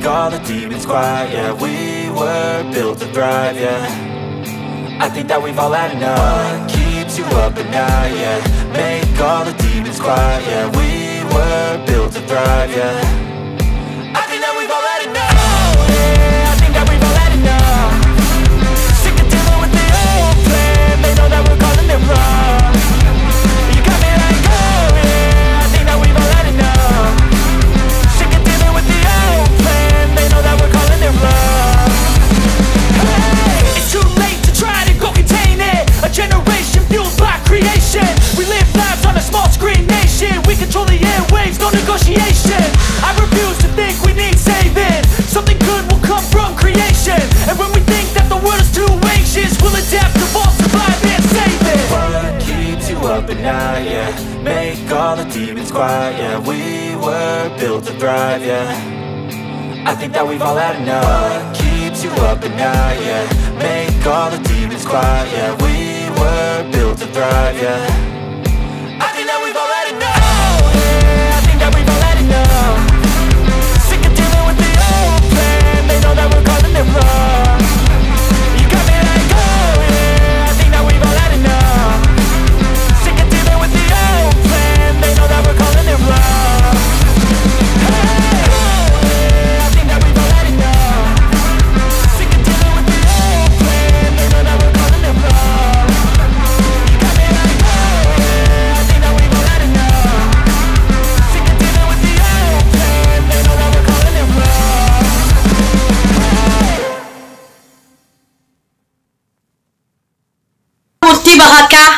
make all the demons quiet. Yeah, we were built to thrive, yeah. I think that we've all had enough. What keeps you up at night, yeah. Make all the demons quiet, yeah. We were built to thrive, yeah. I think that we've all had enough. Oh, yeah, I think that we've all had enough. Sick of dealing with the old plan. They know that we're calling it wrong. You got me like, oh yeah, I think that we've all had enough. Sick of dealing with the old plan. They know that we're calling it wrong. Hey, it's too late to try to go contain it. A generation fueled by creation. We live lives on a small screen nation. We control the airwaves, no negotiation. I refuse to think we need saving. Something good will come from creation. And when we think that the world is too anxious, we'll adapt, evolve, survive and save it. What keeps you up at night, yeah. Make all the demons quiet, yeah. We were built to thrive, yeah. I think that we've all had enough. What keeps you up at night, yeah. Make all the demons quiet, yeah. We were built to thrive, yeah. I think that we've all had enough. Oh, yeah, I think that we've all had enough. Sick of dealing with the old plan. They know that we're calling it wrong. You got me like, oh yeah, I think that we've all had enough. Sick of dealing with the old plan. They know that we're calling it wrong. Hey, oh yeah, I think that we've all had enough. Sick of dealing with the old plan. They know that we're calling it wrong. You got me like, oh yeah, I think that we've all had enough. Sick of dealing with the old plan. They know that we're calling it wrong. Baraka